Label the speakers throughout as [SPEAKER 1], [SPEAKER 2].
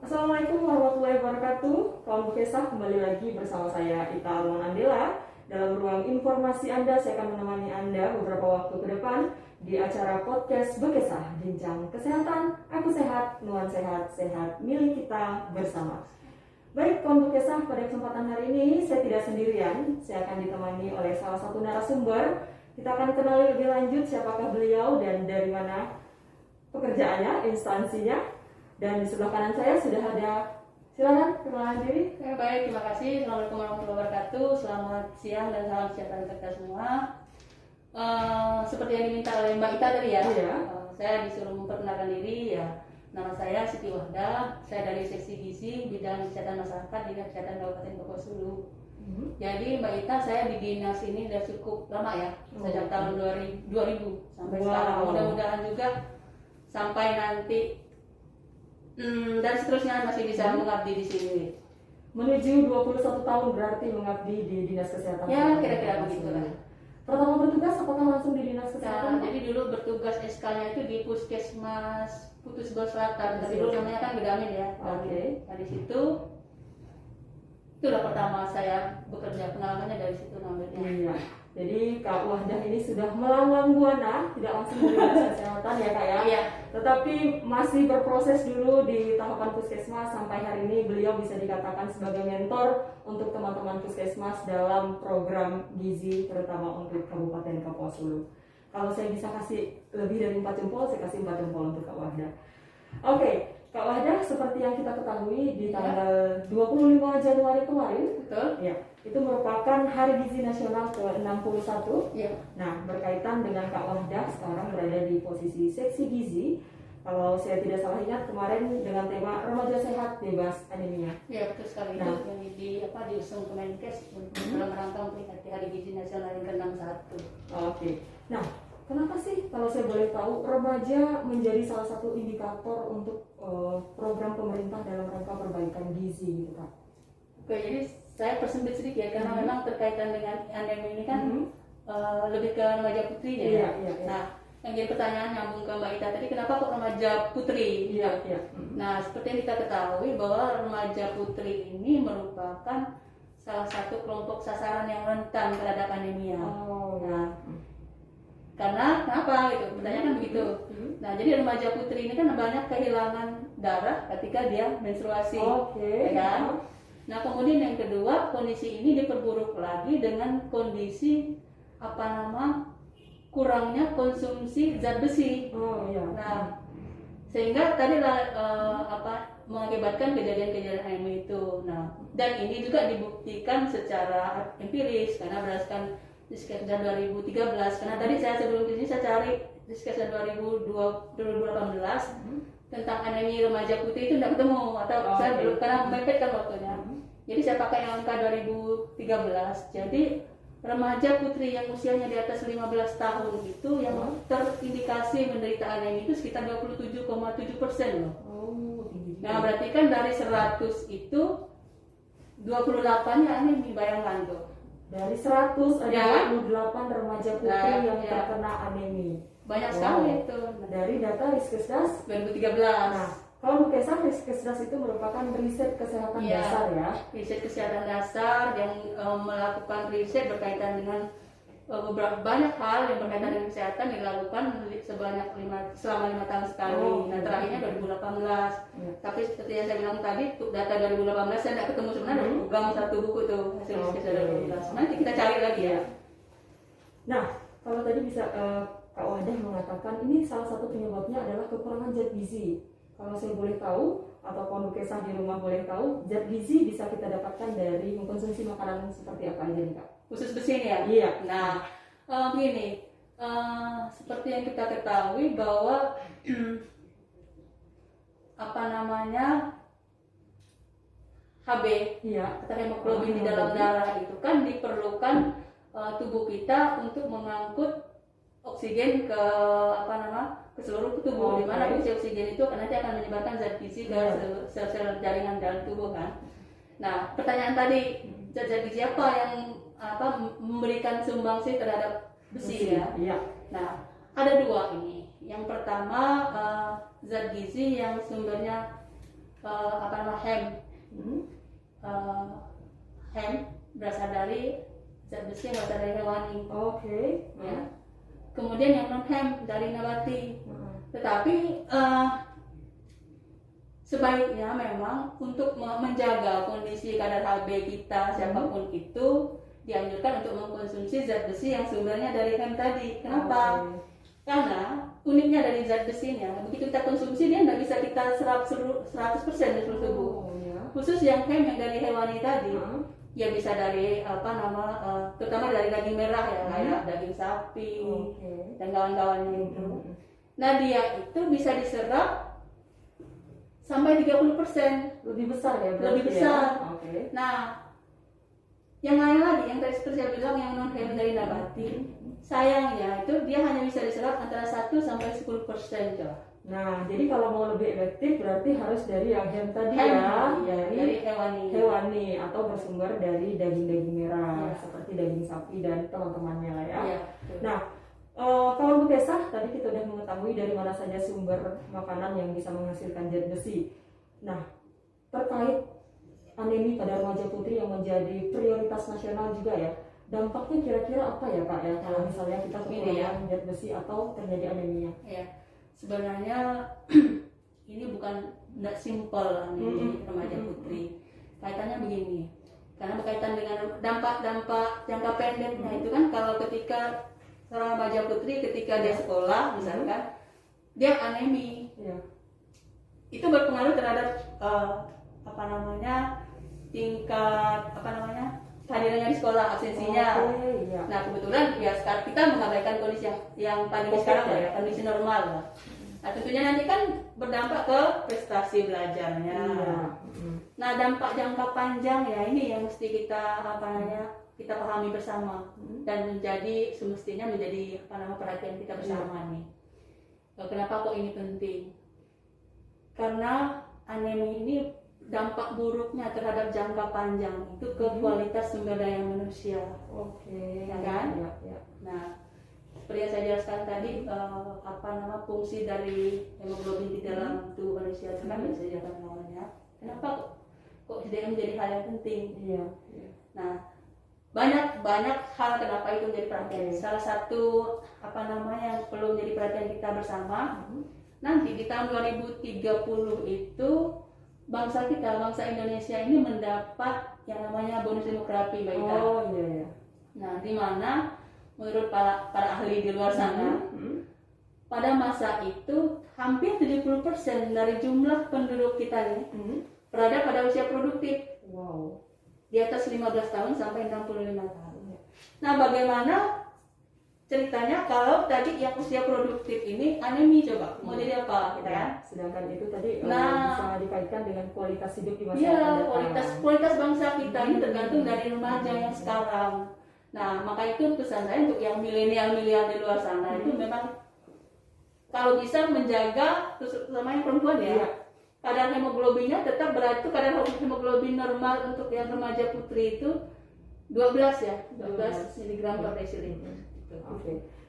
[SPEAKER 1] Assalamualaikum warahmatullahi wabarakatuh. Kawan Bukesah, kembali lagi bersama saya Ita Alwan Andela. Dalam ruang informasi Anda, saya akan menemani Anda beberapa waktu ke depan di acara podcast Bukesah, Bincang Kesehatan, Aku Sehat, Nuan Sehat, Sehat milik kita bersama. Baik, kawan Bukesah, pada kesempatan hari ini saya tidak sendirian. Saya akan ditemani oleh salah satu narasumber. Kita akan kenali lebih lanjut siapakah beliau dan dari mana pekerjaannya, instansinya. Dan di sebelah kanan saya sudah ada, silakan perkenalan diri.
[SPEAKER 2] Baik, terima kasih. Assalamualaikum warahmatullahi wabarakatuh. Selamat siang dan salam sejahtera untuk kita semua. Seperti yang diminta oleh Mbak Ita tadi ya,
[SPEAKER 1] Iya.
[SPEAKER 2] Saya disuruh memperkenalkan diri ya. Nama saya Siti Wahdah. Saya dari Seksi Gizi Bidang Kesehatan Masyarakat Dinas Kesehatan Kabupaten Kapuasulu. Jadi Mbak Ita, saya di dinas ini sudah cukup lama ya, sejak tahun 2000 sampai sekarang. Mudah-mudahan juga sampai nanti dan seterusnya masih bisa mengabdi di sini.
[SPEAKER 1] Menuju 21 tahun berarti mengabdi di Dinas Kesehatan.
[SPEAKER 2] Ya, kira-kira begitu lah.
[SPEAKER 1] Pertama bertugas apakah langsung di Dinas Kesehatan?
[SPEAKER 2] Jadi dulu bertugas SK-nya itu di Puskesmas Putus Gol Selatan. Tapi dulu namanya kan Bedamin ya.
[SPEAKER 1] Oke.
[SPEAKER 2] Nah, di situ itulah pertama saya bekerja, pengalamannya dari situ namanya.
[SPEAKER 1] Iya. Jadi Kak Wahdah ini sudah melanglang buana, tidak langsung di Dinas Kesehatan ya Kak ya.
[SPEAKER 2] Iya.
[SPEAKER 1] Tetapi masih berproses dulu di tahapan Puskesmas sampai hari ini beliau bisa dikatakan sebagai mentor untuk teman-teman Puskesmas dalam program gizi terutama untuk Kabupaten Kapuasulu. Kalau saya bisa kasih lebih dari 4 jempol, saya kasih 4 jempol untuk Kak Wahdah. Oke, Kak Wahdah, seperti yang kita ketahui di tanggal 25 Januari kemarin,
[SPEAKER 2] Betul?
[SPEAKER 1] ya, itu merupakan Hari Gizi Nasional ke-61.
[SPEAKER 2] Iya.
[SPEAKER 1] Nah, berkaitan dengan Kak Wahdah sekarang berada di posisi Seksi Gizi. Kalau saya tidak salah ingat kemarin dengan tema Remaja Sehat Bebas Anemia.
[SPEAKER 2] Iya, betul sekali.
[SPEAKER 1] Nah.
[SPEAKER 2] Itu yang diusung Kemenkes dalam rangka memperingati Hari Gizi Nasional yang ke-61.
[SPEAKER 1] Oke. Nah, kenapa sih kalau saya boleh tahu remaja menjadi salah satu indikator untuk program pemerintah dalam rangka perbaikan gizi gitu Kak?
[SPEAKER 2] Oke, jadi saya persempit sedikit ya, karena memang terkaitan dengan anemia ini kan lebih ke remaja putri ya.
[SPEAKER 1] Iya.
[SPEAKER 2] Nah, yang jadi pertanyaan nyambung ke Mbak Ita tadi, kenapa kok remaja putri?
[SPEAKER 1] Iya.
[SPEAKER 2] Nah, seperti yang kita ketahui bahwa remaja putri ini merupakan salah satu kelompok sasaran yang rentan terhadap anemia.
[SPEAKER 1] Oh,
[SPEAKER 2] Nah, karena kenapa gitu? Pertanyaan kan begitu. Nah, jadi remaja putri ini kan banyak kehilangan darah ketika dia menstruasi,
[SPEAKER 1] Oke.
[SPEAKER 2] ya kan? Nah, kemudian yang kedua, kondisi ini diperburuk lagi dengan kondisi kurangnya konsumsi zat besi.
[SPEAKER 1] Oh iya.
[SPEAKER 2] Nah, sehingga tadi mengakibatkan kejadian-kejadian anemia itu. Nah, dan ini juga dibuktikan secara empiris karena berdasarkan Diskesda 2013. Karena tadi saya sebelum ini saya cari Diskesda 2018 tentang anemia remaja putih itu tidak ketemu atau saya belum, karena mepet kan waktunya. Jadi saya pakai yang angka 2013. Jadi remaja putri yang usianya di atas 15 tahun itu yang terindikasi menderita anemia itu sekitar 27,7% loh.
[SPEAKER 1] Oh, tinggi.
[SPEAKER 2] Nah, berarti kan dari 100 itu 28-nya anemia, bayangkan tuh.
[SPEAKER 1] Dari 100 ada
[SPEAKER 2] Ya.
[SPEAKER 1] 28 remaja putri
[SPEAKER 2] Nah,
[SPEAKER 1] yang
[SPEAKER 2] ya.
[SPEAKER 1] terkena anemia.
[SPEAKER 2] Banyak
[SPEAKER 1] Wow.
[SPEAKER 2] sekali itu.
[SPEAKER 1] Dari data Riskesdas.
[SPEAKER 2] 2013.
[SPEAKER 1] Nah, kalau Bukesah, Riskesdas itu merupakan riset kesehatan
[SPEAKER 2] Iya.
[SPEAKER 1] dasar ya.
[SPEAKER 2] Riset kesehatan dasar yang melakukan riset berkaitan dengan beberapa banyak hal yang berkaitan dengan kesehatan dilakukan selama 5 tahun sekali. Nah, terakhirnya 2018. Tapi seperti yang saya bilang tadi, untuk data 2018 saya tidak ketemu sebenarnya. Pegang satu buku tuh hasil riset 2018. Nanti kita cari lagi ya.
[SPEAKER 1] Nah, kalau tadi bisa Kak Wahdah mengatakan ini salah satu penyebabnya adalah kekurangan zat gizi. Kalau saya boleh tahu atau kawan Bukesah di rumah boleh tahu, zat gizi bisa kita dapatkan dari mengkonsumsi makanan seperti apa aja nih Kak?
[SPEAKER 2] Khusus besi ini ya.
[SPEAKER 1] Iya.
[SPEAKER 2] Nah, begini, seperti yang kita ketahui bahwa HB, atau hemoglobin di dalam darah itu kan diperlukan tubuh kita untuk mengangkut oksigen ke seluruh tubuh, di mana oksigen itu nanti akan menyebarkan zat gizi ke sel-sel jaringan dalam tubuh kan. Nah, pertanyaan tadi, zat gizi apa yang memberikan sumbangsi terhadap besi ya?
[SPEAKER 1] Iya.
[SPEAKER 2] Nah, ada dua ini. Yang pertama zat gizi yang sumbernya apa namanya hem.
[SPEAKER 1] Hmm.
[SPEAKER 2] Hem berasal dari zat besi yang berasal dari hewani.
[SPEAKER 1] Oke.
[SPEAKER 2] Ya. Kemudian yang non hem dari nabati. Tetapi sebaiknya memang untuk menjaga kondisi kadar Hb kita siapapun itu dianjurkan untuk mengkonsumsi zat besi yang sumbernya dari hem tadi. Kenapa? Karena uniknya dari zat besinya, begitu kita konsumsi dia nggak bisa kita serap 100% di seluruh tubuh. Khusus yang hem yang dari hewani tadi, ya bisa dari terutama dari daging merah ya, kayak daging sapi dan kawan-kawannya itu. Nah dia itu bisa diserap sampai 30%.
[SPEAKER 1] Lebih besar ya?
[SPEAKER 2] Lebih besar.
[SPEAKER 1] Ya?
[SPEAKER 2] Nah, yang lain lagi, yang tadi seperti saya bilang yang non hem dari nabati, sayangnya itu dia hanya bisa diserap antara 1 sampai 10% coba.
[SPEAKER 1] Nah, jadi kalau mau lebih efektif berarti harus dari yang hem tadi
[SPEAKER 2] dari hewani
[SPEAKER 1] atau bersumber dari daging-daging merah seperti daging sapi dan teman-temannya lah ya. Nah, kawan Bekesah, tadi kita sudah mengetahui dari mana saja sumber makanan yang bisa menghasilkan zat besi. Nah, terkait anemi pada remaja putri yang menjadi prioritas nasional juga ya, dampaknya kira-kira apa ya Pak ya kalau misalnya kita kekurangan zat besi atau terjadi anemia?
[SPEAKER 2] Ya, sebenarnya ini bukan tidak simpel anemi remaja putri. Kaitannya begini, karena berkaitan dengan dampak-dampak jangka pendeknya itu kan kalau ketika seorang remaja putri ketika dia sekolah misalkan dia anemi, itu berpengaruh terhadap tingkat kehadirannya di sekolah, absensinya. Nah kebetulan ya sekarang kita mengabaikan kondisi yang pandemi sekarang ya, kondisi normal lah. Nah tentunya nanti kan berdampak ke prestasi belajarnya. Nah dampak jangka panjang ya ini yang mesti kita kita pahami bersama dan semestinya menjadi perhatian kita bersama nih. Kenapa kok ini penting? Karena anemi ini dampak buruknya terhadap jangka panjang itu ke kualitas sumber daya manusia. Ya kan? Nah, seperti yang saya jelaskan tadi, fungsi dari hemoglobin di dalam tubuh manusia itu kan bisa dijelaskan awalnya. Kenapa kok menjadi hal yang penting? Nah, banyak hal kenapa itu menjadi perhatian. Salah satu yang perlu menjadi perhatian kita bersama, nanti di tahun 2030 itu bangsa Indonesia ini mendapat yang namanya bonus demografi Mbak Ita. Nah, di mana menurut para ahli di luar sana, pada masa itu hampir 70% dari jumlah penduduk kita ini berada pada usia produktif. Di atas 15 tahun sampai 65 tahun. Nah, bagaimana ceritanya kalau tadi yang usia produktif ini anemi coba mau jadi apa kita kan?
[SPEAKER 1] Sedangkan itu tadi bisa dikaitkan dengan kualitas hidup di masa
[SPEAKER 2] depan. Kualitas bangsa kita ini tergantung dari remaja yang sekarang. Nah, maka itu pesan saya untuk yang milenial di luar sana itu memang kalau bisa menjaga terutama yang perempuan ya. Kadar hemoglobinnya tetap berarti kadar hemoglobin normal untuk yang remaja putri itu 12 mg per desiliter.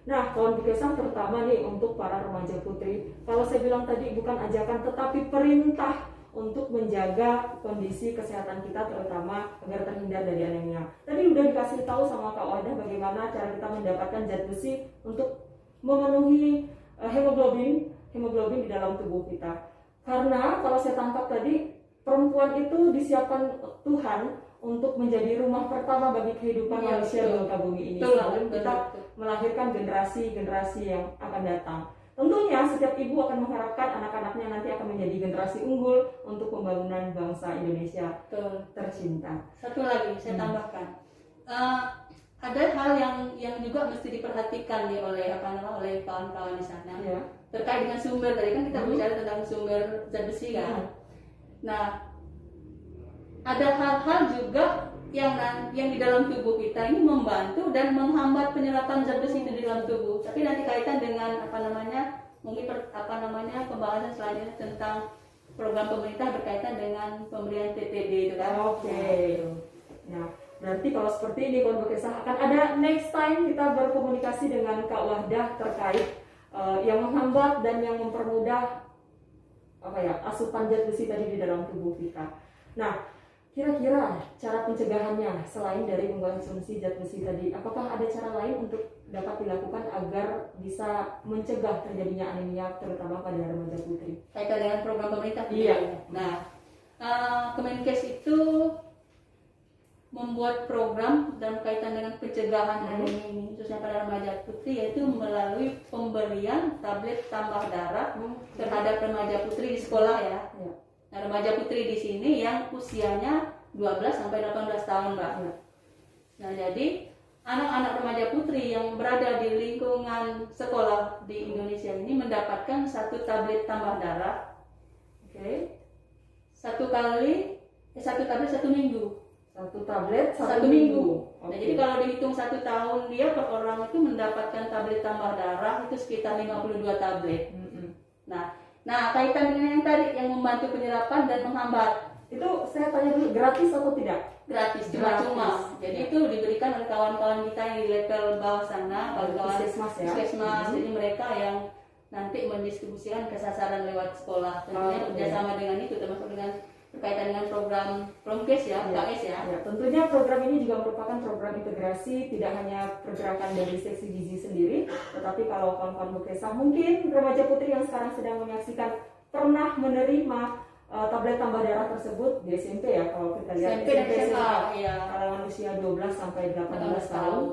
[SPEAKER 1] Nah, kawan Bekesah terutama nih untuk para remaja putri, kalau saya bilang tadi bukan ajakan tetapi perintah untuk menjaga kondisi kesehatan kita terutama agar terhindar dari anemia. Tadi udah dikasih tahu sama Kak Wahdah bagaimana cara kita mendapatkan zat besi untuk memenuhi hemoglobin di dalam tubuh kita. Karena kalau saya tangkap tadi, perempuan itu disiapkan Tuhan untuk menjadi rumah pertama bagi kehidupan manusia di muka bumi ini. Sebelum kita melahirkan generasi yang akan datang. Tentunya setiap ibu akan mengharapkan anak-anaknya nanti akan menjadi generasi unggul untuk pembangunan bangsa Indonesia tercinta.
[SPEAKER 2] Satu lagi saya tambahkan, ada hal yang juga mesti diperhatikan nih oleh kawan-kawan di sana. Terkait dengan sumber, tadi kan kita bicara tentang sumber zat besi kan. Nah, ada hal-hal juga yang di dalam tubuh kita ini membantu dan menghambat penyerapan zat besi itu di dalam tubuh. Tapi nanti kaitan dengan pembahasan selanjutnya tentang program pemerintah berkaitan dengan pemberian TTD itu kan.
[SPEAKER 1] Nah, berarti kalau seperti ini kawan Bekesah akan ada next time kita berkomunikasi dengan Kak Wahdah terkait yang menghambat dan yang mempermudah asupan zat besi tadi di dalam tubuh kita. Nah, kira-kira cara pencegahannya selain dari mengkonsumsi zat besi tadi, apakah ada cara lain untuk dapat dilakukan agar bisa mencegah terjadinya anemia terutama pada remaja putri?
[SPEAKER 2] Kaitan dengan program pemerintah.
[SPEAKER 1] Iya.
[SPEAKER 2] Nah, Kemenkes itu membuat program dalam kaitan dengan pencegahan anemia ini, khususnya pada remaja putri, yaitu melalui pemberian tablet tambah darah terhadap remaja putri di sekolah ya. Nah, remaja putri di sini yang usianya 12 sampai 18 tahun, Mbak. Nah, jadi anak-anak remaja putri yang berada di lingkungan sekolah di Indonesia ini mendapatkan satu tablet tambah darah.
[SPEAKER 1] Oke.
[SPEAKER 2] Satu tablet 1 minggu.
[SPEAKER 1] Satu tablet
[SPEAKER 2] satu minggu. Nah, jadi kalau dihitung 1 tahun dia per orang itu mendapatkan tablet tambah darah itu sekitar 52 tablet. Nah, kaitan dengan yang tadi yang membantu penyerapan dan menghambat.
[SPEAKER 1] Itu saya tanya dulu, gratis atau tidak?
[SPEAKER 2] Gratis, cuma-cuma. Jadi itu diberikan oleh kawan-kawan kita yang di level bawah sana, kawan-kawan puskesmas. Jadi mereka yang nanti mendistribusikan ke sasaran lewat sekolah. Tentunya kerjasama dengan itu, termasuk dengan berkaitan dengan program Promkes ya, KS ya.
[SPEAKER 1] Tentunya program ini juga merupakan program integrasi, tidak hanya pergerakan dari seksi gizi sendiri, tetapi kalau kawan-kawan Bukesah mungkin remaja putri yang sekarang sedang menyaksikan pernah menerima tablet tambah darah tersebut di SMP ya, kalau kita lihat
[SPEAKER 2] SMP dan SMA ya,
[SPEAKER 1] kalangan usia 12 sampai 18 tahun.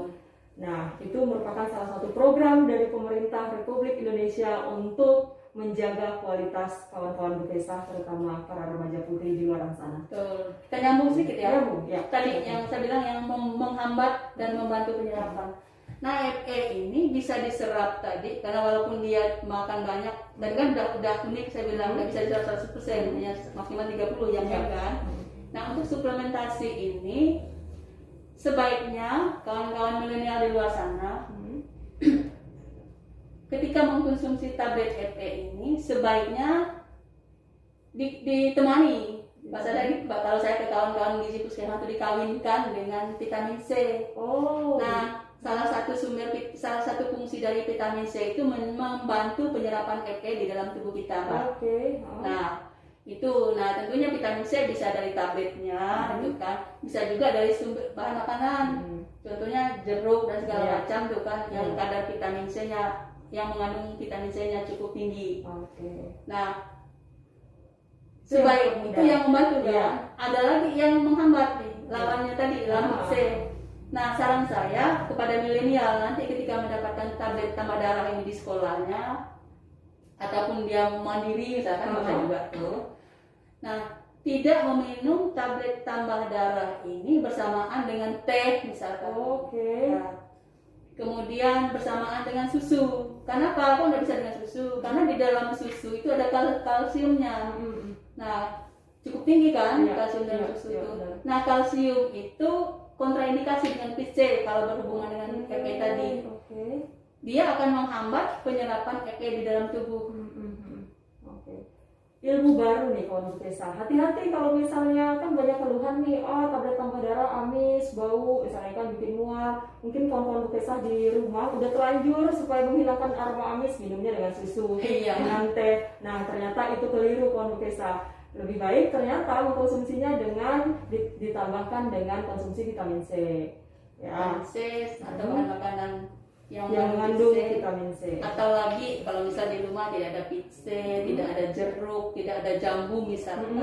[SPEAKER 1] Nah, itu merupakan salah satu program dari pemerintah Republik Indonesia untuk menjaga kualitas kawan-kawan Bukesah, terutama para remaja putri di luar sana.
[SPEAKER 2] Betul. Kita nyambung sedikit ya.
[SPEAKER 1] Ya.
[SPEAKER 2] Tadi yang saya bilang yang menghambat dan membantu penyerapan. Nah, FE ini bisa diserap tadi karena walaupun dia makan banyak, tadi kan udah unik saya bilang, nggak bisa diserap 100%, hanya maksimal 30 yang kan. Nah, untuk suplementasi ini sebaiknya kawan-kawan milenial di luar sana ketika mengkonsumsi tablet FE ini sebaiknya ditemani. Kalau saya ke kawan-kawan gizi puskesmas itu dikawinkan dengan vitamin C. Nah, salah satu fungsi dari vitamin C itu membantu penyerapan FE di dalam tubuh kita, Mbak. Nah, tentunya vitamin C bisa dari tabletnya, itu kan. Bisa juga dari sumber bahan makanan. Contohnya jeruk dan segala macam tuh kan, yang kadar vitamin C-nya yang mengandung vitamin C-nya cukup tinggi. Nah, sebaik itu yang membantu kan. Ada lagi yang menghambat nih, lawannya tadi lawan C. Nah, saran saya kepada milenial nanti ketika mendapatkan tablet tambah darah ini di sekolahnya ataupun dia mandiri misalkan bisa juga tuh. Nah, tidak meminum tablet tambah darah ini bersamaan dengan teh misalkan. Nah, kemudian bersamaan dengan susu. Kenapa? Kok nggak bisa dengan susu? Karena di dalam susu itu ada kalsiumnya. Nah, cukup tinggi kan kalsium dalam susu itu. Nah, kalsium itu kontraindikasi dengan PC kalau berhubungan dengan FE tadi. Dia akan menghambat penyerapan FE di dalam tubuh.
[SPEAKER 1] Ilmu baru nih kawan Bukesah. Hati-hati kalau misalnya kan banyak keluhan nih, tablet tambah darah amis, bau, misalnya kan bikin mual. Mungkin kawan-kawan Bukesah di rumah udah terlanjur supaya menghilangkan aroma amis minumnya dengan susu, dengan teh. Nah, ternyata itu keliru kawan Bukesah. Lebih baik ternyata mengkonsumsinya dengan ditambahkan dengan konsumsi vitamin C.
[SPEAKER 2] Vitamin C atau bahan makanan yang
[SPEAKER 1] mengandung vitamin C.
[SPEAKER 2] Atau lagi kalau misal di rumah tidak ada pizza, tidak ada jeruk, tidak ada jambu misalkan.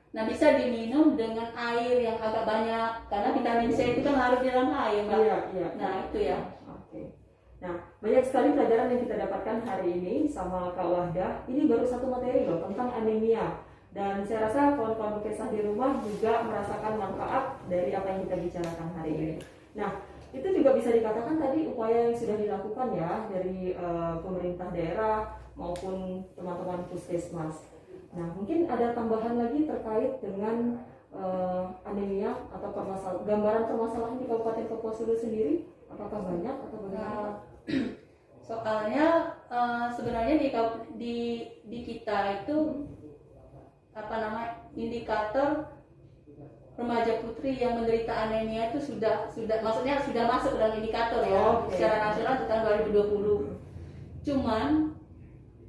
[SPEAKER 2] Nah, bisa diminum dengan air yang agak banyak karena vitamin C itu kan larut di dalam air, Mbak. Nah, itu ya.
[SPEAKER 1] Nah, banyak sekali pelajaran yang kita dapatkan hari ini sama Kak Wahdah. Ini baru satu materi loh tentang anemia. Dan saya rasa kawan-kawan Bukesah di rumah juga merasakan manfaat dari apa yang kita bicarakan hari ini. Nah, itu juga bisa dikatakan tadi upaya yang sudah dilakukan ya dari pemerintah daerah maupun teman-teman puskesmas. Nah, mungkin ada tambahan lagi terkait dengan anemia atau gambaran permasalahan di Kabupaten Kapuasulu sendiri, apakah banyak atau bagaimana?
[SPEAKER 2] Soalnya sebenarnya di kita itu indikator remaja putri yang menderita anemia itu sudah masuk dalam indikator ya secara nasional di tahun 2020. Cuman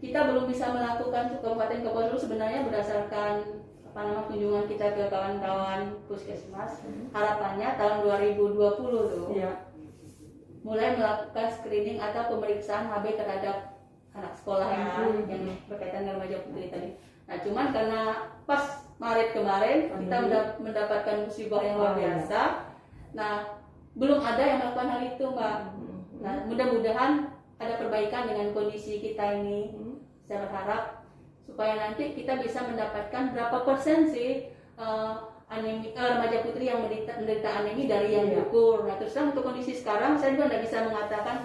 [SPEAKER 2] kita belum bisa melakukan Kabupaten Kapuasulu sebenarnya berdasarkan kunjungan kita ke kawan-kawan puskesmas. Harapannya tahun 2020 tuh mulai melakukan screening atau pemeriksaan HB terhadap anak sekolah yang berkaitan dengan remaja putri tadi. Nah, cuman karena pas Maret kemarin kita mendapatkan musibah yang luar biasa. Nah, belum ada yang melakukan hal itu, Mbak. Nah, mudah-mudahan ada perbaikan dengan kondisi kita ini. Saya berharap supaya nanti kita bisa mendapatkan berapa persen sih remaja putri yang menderita anemi dari yang diukur. Nah, terus untuk kondisi sekarang saya juga tidak bisa mengatakan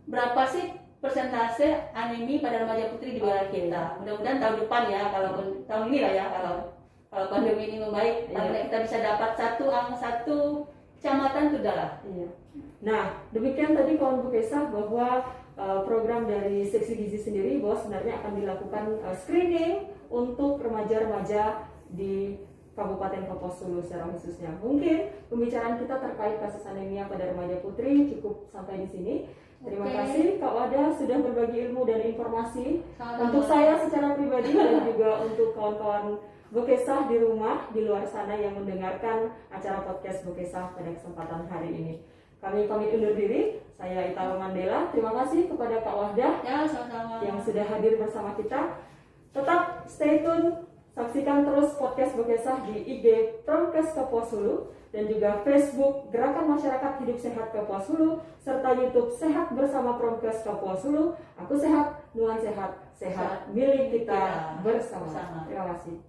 [SPEAKER 2] berapa sih persentase anemi pada remaja putri di wilayah kita. Mudah-mudahan tahun depan ya, kalau tahun ini lah ya, kalau pandemi ini membaik, paling kita bisa dapat satu kecamatan sudah lah.
[SPEAKER 1] Nah, demikian tadi kawan Bukesah bahwa program dari Seksi Gizi sendiri bahwa sebenarnya akan dilakukan screening untuk remaja-remaja di Kabupaten Kapuasulu secara khususnya. Mungkin pembicaraan kita terkait kasus anemia pada remaja putri cukup sampai di sini. Terima kasih Kak Wada sudah berbagi ilmu dan informasi untuk saya secara pribadi dan juga untuk kawan-kawan Bukesah di rumah, di luar sana yang mendengarkan acara podcast Bukesah pada kesempatan hari ini. Kami pamit undur diri. Saya Ita Mandela. Terima kasih kepada Kak Wahdah yang sudah hadir bersama kita. Tetap stay tune, saksikan terus podcast Bukesah di IG Promkes Kapuasulu dan juga Facebook Gerakan Masyarakat Hidup Sehat Kapuasulu serta YouTube Sehat Bersama Promkes Kapuasulu. Aku sehat, Nuan sehat, sehat milik kita bersama. Terima kasih.